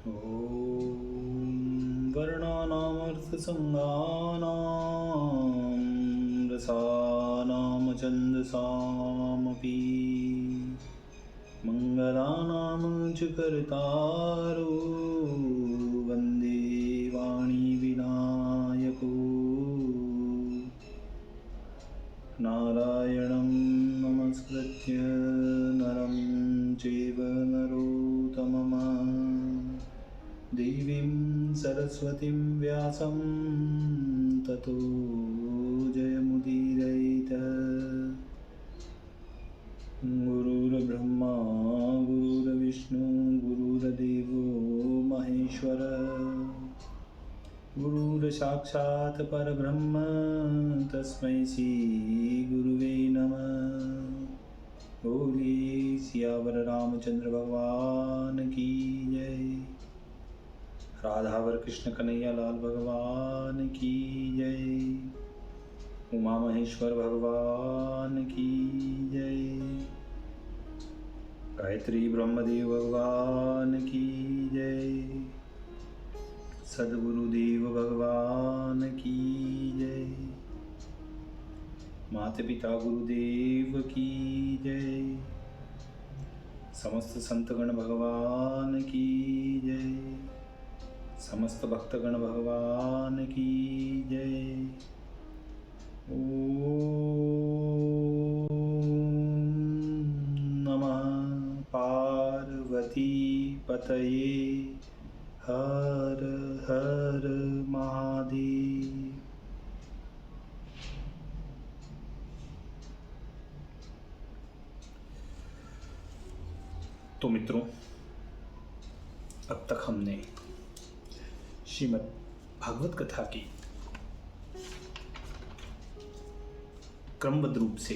ॐ वर्णानामर्थसङ्गानां रसानां छन्दसामपि मङ्गलानां च कर्तारो वन्दे वाणीविनायको नारायणं नमस्कृत्य नरं चैव नरोत्तमम् देवीं सरस्वतीं व्यासं ततो जयमुदीरयेत्। गुरुर्ब्रह्मा गुरुर्विष्णु गुरुर्देवो महेश्वर गुरुर्साक्षात् परब्रह्म तस्मै श्री गुरुवे नमः। बोलिए सियावर रामचंद्र भगवान की जय। राधावर कृष्ण कन्हैया लाल भगवान की जय। उमा महेश्वर भगवान की जय। गायत्री ब्रह्मदेव भगवान की जय। सद्गुरुदेव भगवान की जय। माता पिता गुरुदेव की जय। समस्त संतगण भगवान की जय। समस्त भक्तगण भगवान की जय। ओम नमः पार्वती पतये हर हर महादेव। तो मित्रों, अब तक हमने श्रीमद् भागवत कथा की क्रमबद्ध रूप से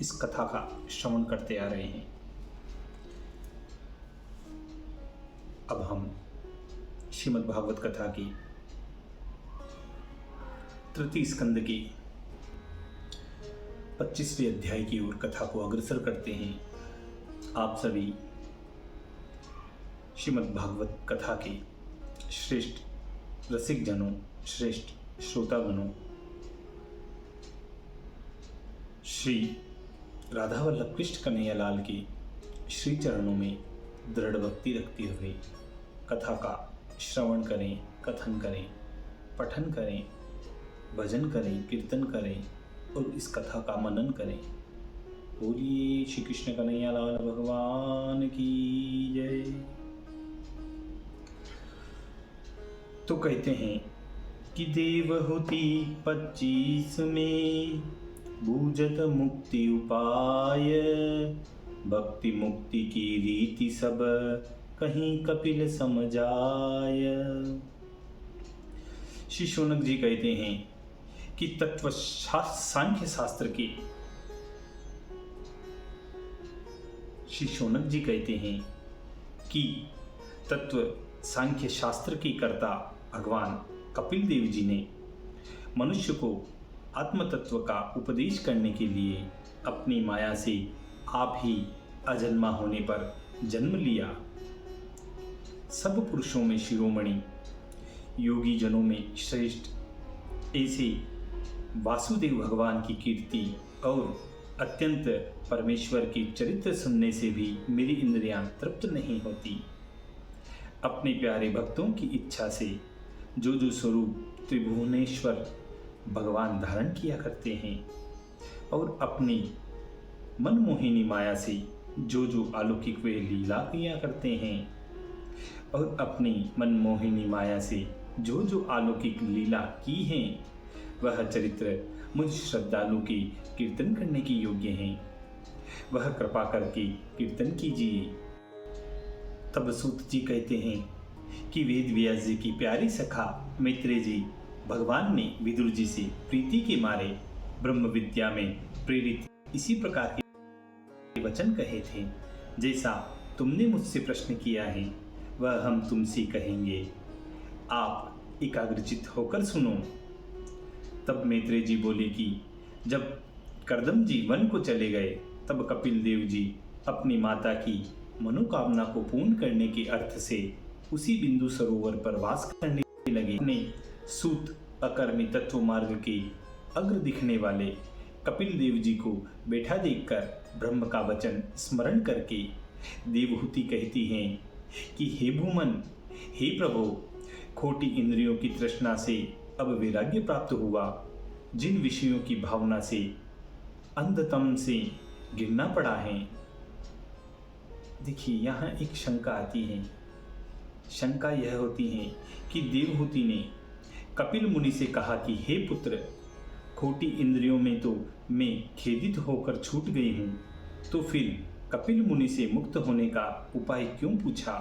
इस कथा का श्रवण करते आ रहे हैं। अब हम श्रीमद् भागवत कथा की तृतीय स्कंद की 25वें अध्याय की ओर कथा को अग्रसर करते हैं। आप सभी श्रीमद् भागवत कथा के श्रेष्ठ रसिक जनों, श्रेष्ठ श्रोतागणों, श्री राधा वल्लभ कृष्ण कन्हैया लाल के श्री चरणों में दृढ़ भक्ति रखते हुए कथा का श्रवण करें, कथन करें, पठन करें, भजन करें, कीर्तन करें और इस कथा का मनन करें। बोलिए श्री कृष्ण कन्हैया लाल भगवान की जय। तो कहते हैं कि देवहूति 25 में बूझत मुक्ति उपाय, भक्ति मुक्ति की रीति सब कहीं कपिल समझाय। श्री शौनक जी कहते हैं कि तत्व सांख्य शास्त्र के श्री शौनक जी कहते हैं कि तत्व सांख्य शास्त्र के कर्ता भगवान कपिल देव जी ने मनुष्य को आत्म तत्व का उपदेश करने के लिए अपनी माया से आप ही अजन्मा होने पर जन्म लिया। सब पुरुषों में शिरोमणि, योगी जनों में श्रेष्ठ ऐसे वासुदेव भगवान की कीर्ति और अत्यंत परमेश्वर के चरित्र सुनने से भी मेरी इंद्रियां तृप्त नहीं होती। अपने प्यारे भक्तों की इच्छा से जो जो स्वरूप त्रिभुवनेश्वर भगवान धारण किया करते हैं और अपनी मनमोहिनी माया से जो जो अलौकिक वे लीला किया करते हैं और अपनी मनमोहिनी माया से जो जो अलौकिक लीला की हैं, वह चरित्र मुझ श्रद्धालु के कीर्तन करने की योग्य हैं। वह कृपा करके कीर्तन कीजिए। तब सूत जी कहते हैं कि वेद व्यास जी की प्यारी सखा मैत्रेय जी भगवान ने विदुर जी से प्रीति के मारे ब्रह्म विद्या में प्रेरित इसी प्रकार के वचन कहे थे। जैसा तुमने मुझसे प्रश्न किया है वह हम तुमसे कहेंगे, आप एकाग्रचित होकर सुनो। तब मैत्रेय जी बोले कि जब कर्दम जी वन को चले गए तब कपिल देव जी अपनी माता की मनोकामना को पूर्ण करने के अर्थ से उसी बिंदु सरोवर पर वास करने लगे। ने सूत अकर्मी तत्व मार्ग के अग्र दिखने वाले कपिल देव जी को बैठा देखकर ब्रह्म का वचन स्मरण करके देवहूति कहती हैं कि हे भूमन, हे प्रभु, खोटी इंद्रियों की तृष्णा से अब वैराग्य प्राप्त हुआ। जिन विषयों की भावना से अंधतम से गिरना पड़ा है। देखिए, यहाँ एक शंका आती है। शंका यह होती है कि देवहूति ने कपिल मुनि से कहा कि हे पुत्र, खोटी इंद्रियों में तो मैं खेदित होकर छूट गई हूँ, तो फिर कपिल मुनि से मुक्त होने का उपाय क्यों पूछा?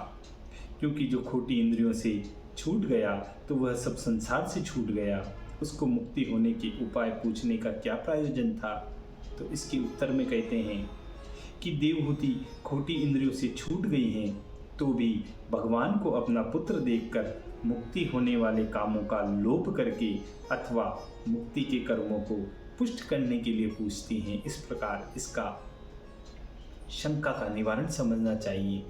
क्योंकि जो खोटी इंद्रियों से छूट गया तो वह सब संसार से छूट गया। उसको मुक्ति होने के उपाय पूछने का क्या प्रयोजन था? तो इसके उत्तर में कहते हैं कि देवहूति खोटी इंद्रियों से छूट गई हैं तो भी भगवान को अपना पुत्र देखकर मुक्ति होने वाले कामों का लोप करके अथवा मुक्ति के कर्मों को पुष्ट करने के लिए पूछती हैं। इस प्रकार इसका शंका का निवारण समझना चाहिए।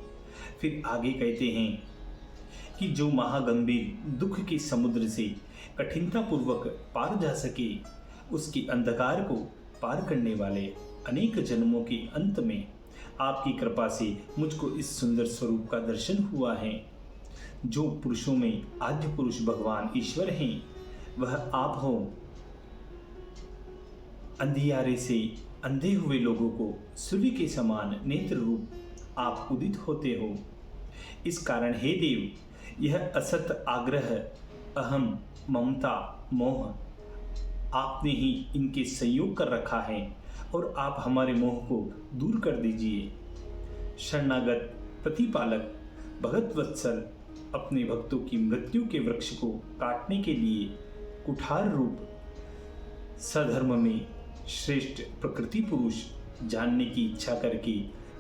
फिर आगे कहते हैं कि जो महागंभीर दुख के समुद्र से कठिनतापूर्वक पार जा सके, उसके अंधकार को पार करने वाले अनेक जन्मों के अंत में आपकी कृपा से मुझको इस सुंदर स्वरूप का दर्शन हुआ है। जो पुरुषों में आद्य पुरुष भगवान ईश्वर हैं, वह आप हो। अंधियारे से अंधे हुए लोगों को सूर्य के समान नेत्र रूप आप उदित होते हो। इस कारण हे देव, यह असत आग्रह, अहम, ममता, मोह आपने ही इनके संयोग कर रखा है और आप हमारे मोह को दूर कर दीजिए। शरणागत प्रतिपालक भगत वत्सल अपने भक्तों की मृत्यु के वृक्ष को काटने के लिए कुठार रूप सधर्म में श्रेष्ठ प्रकृति पुरुष जानने की इच्छा करके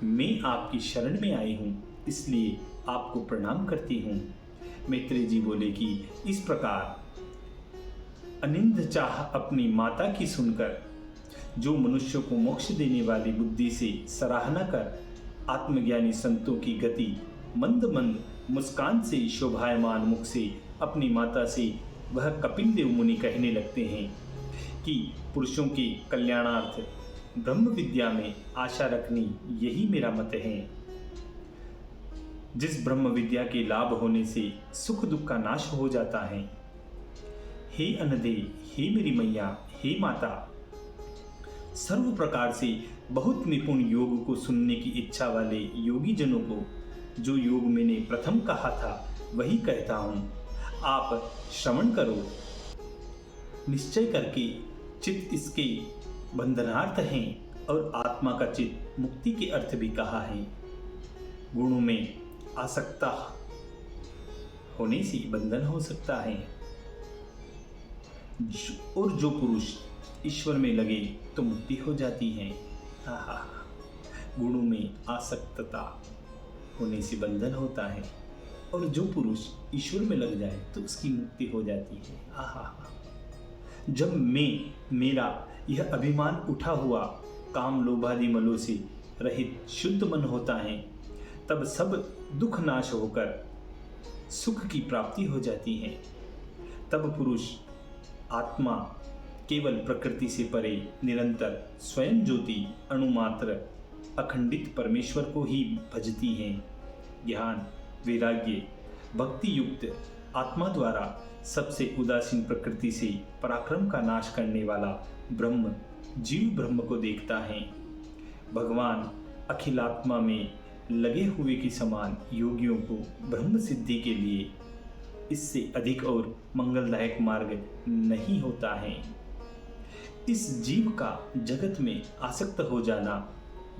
मैं आपकी शरण में आई हूँ, इसलिए आपको प्रणाम करती हूँ। मैत्रेय जी बोले कि इस प्रकार अनिंद चाह अपनी माता की सुनकर जो मनुष्य को मोक्ष देने वाली बुद्धि से सराहना कर आत्मज्ञानी संतों की गति मंद मंद मुस्कान से शोभायमान मुख से अपनी माता से वह कपिल देव मुनि कहने लगते हैं कि पुरुषों के कल्याणार्थ ब्रह्म विद्या में आशा रखनी यही मेरा मत है। जिस ब्रह्म विद्या के लाभ होने से सुख दुख का नाश हो जाता है। हे अनदे, हे मेरी मैया, हे माता, सर्व प्रकार से बहुत निपुण योग को सुनने की इच्छा वाले योगी जनों को जो योग मैंने प्रथम कहा था वही कहता हूँ। आप श्रवण करो। निश्चय करके चित्त इसके बंधनार्थ हैं और आत्मा का चित्त मुक्ति के अर्थ भी कहा है। गुणों में आसक्ता होने से बंधन हो सकता है और जो पुरुष ईश्वर में लगे तो मुक्ति हो जाती है। गुणों में आसक्तता होने से बंधन होता है और जो पुरुष ईश्वर में लग जाए तो उसकी मुक्ति हो जाती है। जब मेरा यह अभिमान उठा हुआ काम लोभादि मलों से रहित शुद्ध मन होता है, तब सब दुख नाश होकर सुख की प्राप्ति हो जाती है। तब पुरुष आत्मा केवल प्रकृति से परे निरंतर स्वयं ज्योति अणुमात्र अखंडित परमेश्वर को ही भजती हैं। ज्ञान, वैराग्य, भक्ति युक्त आत्मा द्वारा सबसे उदासीन प्रकृति से पराक्रम का नाश करने वाला ब्रह्म जीव ब्रह्म को देखता है। भगवान अखिलात्मा में लगे हुए के समान योगियों को ब्रह्म सिद्धि के लिए इससे अधिक और मंगलदायक मार्ग नहीं होता है। इस जीव का जगत में आसक्त हो जाना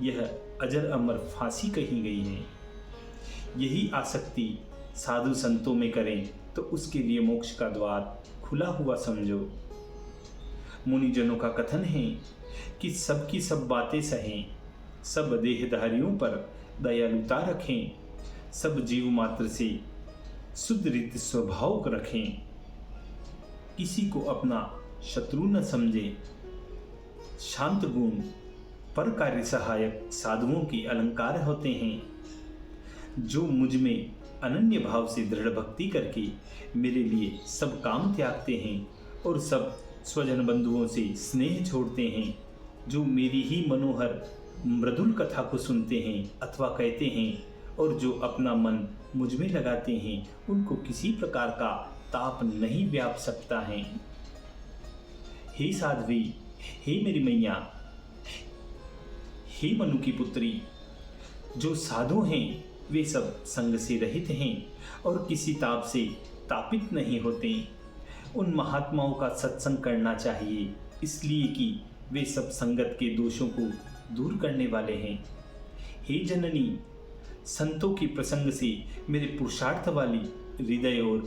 यह अजर अमर फांसी कही गई है। यही आसक्ति साधु संतों में करें तो उसके लिए मोक्ष का द्वार खुला हुआ समझो। मुनिजनों का कथन है कि सबकी सब बातें सहें, सब देहधारियों पर दयालुता रखें, सब जीव मात्र से सुदृढ़ स्वभाव रखें, किसी को अपना शत्रु न समझे। शांत गुण पर कार्य सहायक साधुओं के अलंकार होते हैं। जो मुझ में अनन्य भाव से दृढ़ भक्ति करके मेरे लिए सब काम त्यागते हैं और सब स्वजन बंधुओं से स्नेह छोड़ते हैं, जो मेरी ही मनोहर मृदुल कथा को सुनते हैं अथवा कहते हैं और जो अपना मन मुझ में लगाते हैं, उनको किसी प्रकार का ताप नहीं व्याप सकता है। हे साध्वी, हे मेरी मैया, हे मनु की पुत्री, जो साधु हैं वे सब संग से रहित हैं और किसी ताप से तापित नहीं होते। उन महात्माओं का सत्संग करना चाहिए, इसलिए कि वे सब संगत के दोषों को दूर करने वाले हैं। हे जननी, संतों की प्रसंग से मेरे पुरुषार्थ वाली हृदय और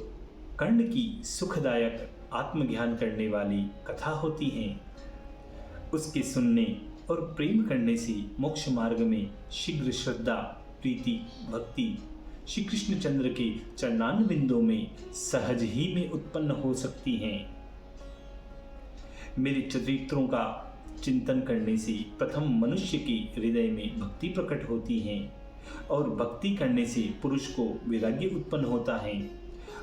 कर्ण की सुखदायक आत्मज्ञान करने वाली कथा होती हैं। उसके सुनने और प्रेम करने से मोक्ष मार्ग में शीघ्र श्रद्धा, प्रीति, भक्ति श्री कृष्णचंद्र के चरणान बिंदों में सहज ही में उत्पन्न हो सकती हैं। मेरे चरित्रों का चिंतन करने से प्रथम मनुष्य के हृदय में भक्ति प्रकट होती है और भक्ति करने से पुरुष को वैराग्य उत्पन्न होता है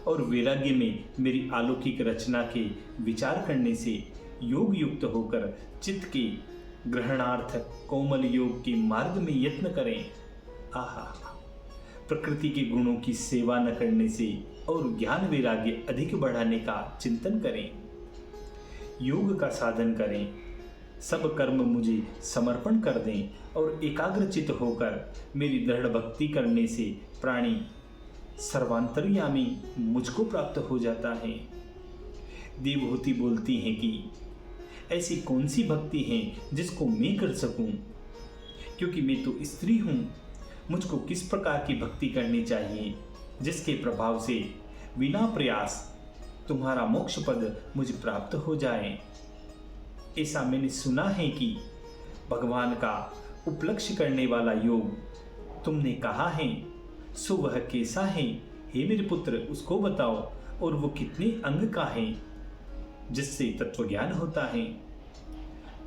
और वैराग्य में मेरी अलौकिक रचना के विचार करने से योग युक्त होकर चित्त के ग्रहणार्थ कोमल योग के मार्ग में यत्न करें। आहा, प्रकृति के गुणों की सेवा न करने से और ज्ञान वैराग्य अधिक बढ़ाने का चिंतन करें। योग का साधन करें, सब कर्म मुझे समर्पण कर दें और एकाग्रचित होकर मेरी दृढ़ भक्ति करने से प्राणी सर्वांतर्यामी मुझको प्राप्त हो जाता है। देवहूति बोलती हैं कि ऐसी कौन सी भक्ति है जिसको मैं कर सकूं, क्योंकि मैं तो स्त्री हूं। मुझको किस प्रकार की भक्ति करनी चाहिए जिसके प्रभाव से बिना प्रयास तुम्हारा मोक्ष पद मुझे प्राप्त हो जाए। ऐसा मैंने सुना है कि भगवान का उपलक्ष्य करने वाला योग तुमने कहा है, सो वह कैसा है? हे मेरे पुत्र, उसको बताओ, और वो कितने अंग का है जिससे तत्वज्ञान होता है।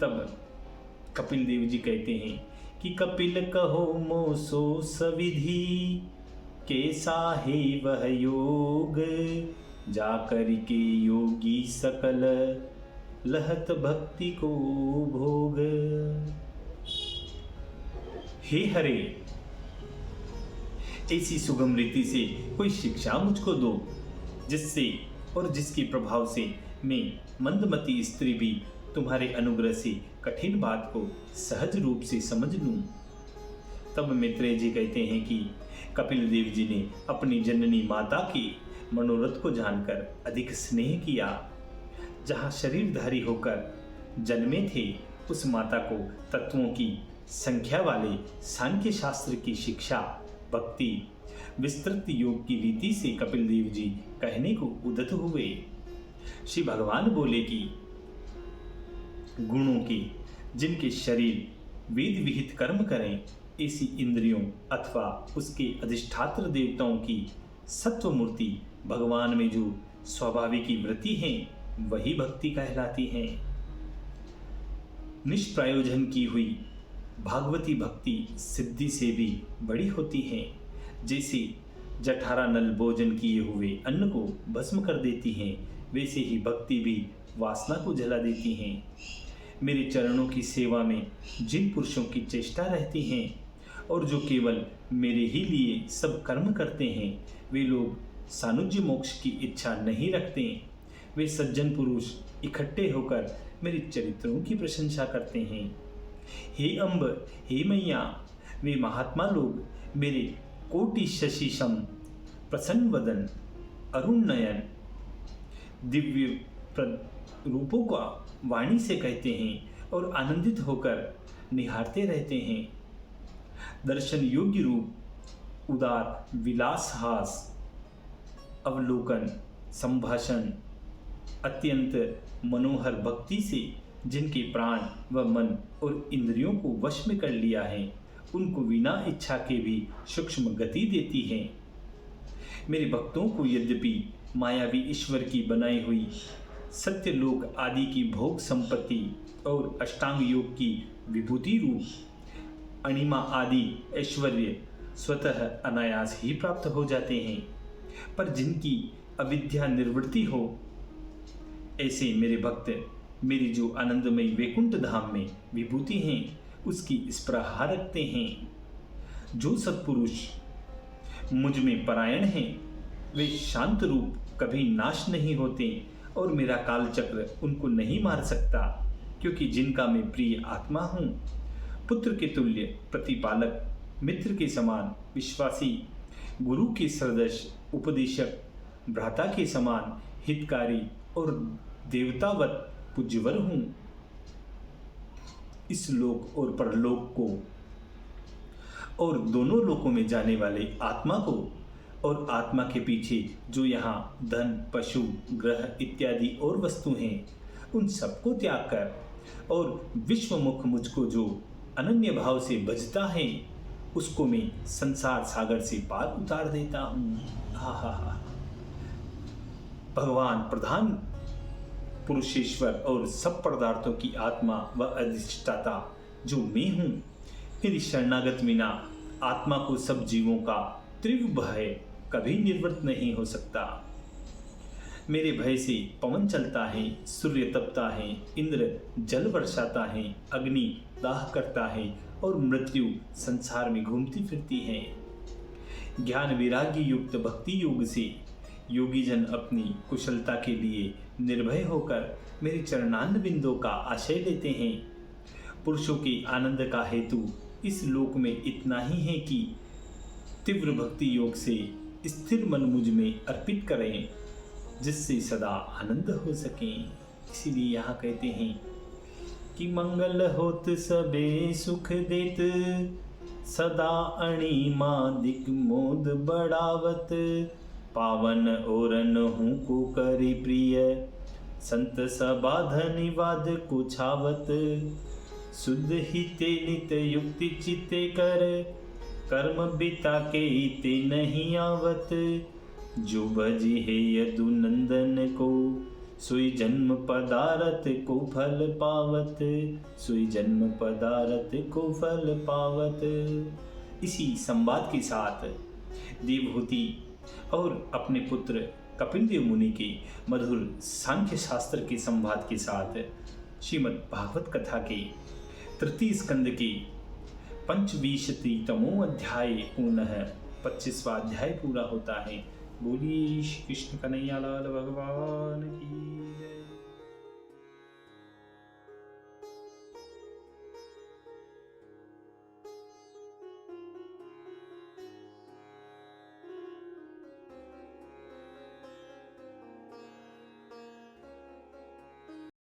तब कपिल देव जी कहते हैं कि कपिल कहो मोसो सविधि, कैसा है वह योग, जाकर के योगी सकल लहत भक्ति को भोग। हे हरे, ऐसी सुगम रीति से कोई शिक्षा मुझको दो जिससे और जिसके प्रभाव से मैं मंदमती स्त्री भी तुम्हारे अनुग्रह से कठिन बात को सहज रूप से समझ लूं। तब मैत्रेय जी कहते हैं कि कपिल देव जी ने अपनी जननी माता के मनोरथ को जानकर अधिक स्नेह किया। जहाँ शरीरधारी होकर जन्मे थे उस माता को तत्वों की संख्या वाले सांख्य शास्त्र की शिक्षा, भक्ति, विस्तृत योग की रीति से कपिल देव जी कहने को उद्यत हुए। श्री भगवान बोले कि गुणों के जिनके शरीर वेद विहित कर्म करें, ऐसी इंद्रियों अथवा उसके अधिष्ठात्र देवताओं की सत्व मूर्ति भगवान में जो स्वाभाविक वृत्ति है वही भक्ति कहलाती है। निष्प्रयोजन की हुई भागवती भक्ति सिद्धि से भी बड़ी होती है। जैसे जठारा नल भोजन किए हुए अन्न को भस्म कर देती हैं, वैसे ही भक्ति भी वासना को जला देती हैं। मेरे चरणों की सेवा में जिन पुरुषों की चेष्टा रहती हैं और जो केवल मेरे ही लिए सब कर्म करते हैं, वे लोग सानुज्य मोक्ष की इच्छा नहीं रखते। वे सज्जन पुरुष इकट्ठे होकर मेरे चरित्रों की प्रशंसा करते हैं। हे अम्ब, हे मैया, वे महात्मा लोग मेरे कोटि शशिशम प्रसन्न वदन अरुण नयन दिव्य रूपों का वाणी से कहते हैं और आनंदित होकर निहारते रहते हैं। दर्शन योग्य रूप, उदार विलासहास, अवलोकन, संभाषण, अत्यंत मनोहर भक्ति से जिनके प्राण व मन और इंद्रियों को वश में कर लिया है, उनको बिना इच्छा के भी सूक्ष्म गति देती है। मेरे भक्तों को यद्यपि मायावी ईश्वर की बनाई हुई सत्यलोक आदि की भोग संपत्ति और अष्टांग योग की विभूति रूप अणिमा आदि ऐश्वर्य स्वतः अनायास ही प्राप्त हो जाते हैं, पर जिनकी अविद्या निवृत्ति हो, ऐसे मेरे भक्त मेरी जो आनंदमयी वैकुंठ धाम में विभूति हैं उसकी स्पृहा रखते हैं। जो सत्पुरुष मुझ में परायण हैं वे शांत रूप कभी नाश नहीं होते और मेरा काल चक्र उनको नहीं मार सकता, क्योंकि जिनका मैं प्रिय आत्मा हूँ, पुत्र के तुल्य प्रतिपालक, मित्र के समान विश्वासी, गुरु के सदृश उपदेशक, भ्राता के समान हितकारी और देवतावत पूज्यवर हूँ। इस लोक और परलोक को और दोनों लोकों में जाने वाले आत्मा को और आत्मा के पीछे जो यहाँ धन, पशु, ग्रह इत्यादि और वस्तु हैं, उन सबको त्याग कर और विश्वमुख मुझको जो अनन्य भाव से भजता है उसको मैं संसार सागर से पार उतार देता हूँ। हा। भगवान प्रधान पुरुषेश्वर और सब पदार्थों की आत्मा व अधिष्ठाता जो मैं हूँ, मेरी शरणागत बिना आत्मा को सब जीवों का तीव्र भय कभी निवृत्त नहीं हो सकता। मेरे भय से पवन चलता है, सूर्य तपता है, इंद्र जल बरसाता है, अग्नि दाह करता है और मृत्यु संसार में घूमती फिरती है। ज्ञान वैराग्य युक्त भक्ति योग से योगी जन अपनी कुशलता के लिए निर्भय होकर मेरे चरणान्द बिंदों का आश्रय लेते हैं। पुरुषों के आनंद का हेतु इस लोक में इतना ही है कि तीव्र भक्ति योग से स्थिर मन मुझ में अर्पित करें, जिससे सदा आनंद हो सके। इसीलिए यहाँ कहते हैं कि मंगल होत सबे सुख देत, सदा अणिमादिक मोद बढ़ावत, पावन ओरन हूँ को करी प्रिय, संत सबाधनि वाद को छावत, शुद्ध हिते नित युक्ति चित्ते कर, कर्म बिता के ते नहीं आवत, जो भजी है यदु नंदन को, सोई जन्म पदारथ को फल पावत, सोई जन्म पदारथ को फल पावत। इसी संवाद के साथ देवहूति और अपने पुत्र कपिल देव मुनि के मधुर सांख्य शास्त्र के संवाद के साथ श्रीमद् भागवत कथा के तृतीय स्कंद के 25तमो अध्याय पुनः 25वां अध्याय पूरा होता है। बोलिए श्री कृष्ण कन्हैया लाल भगवान की जय।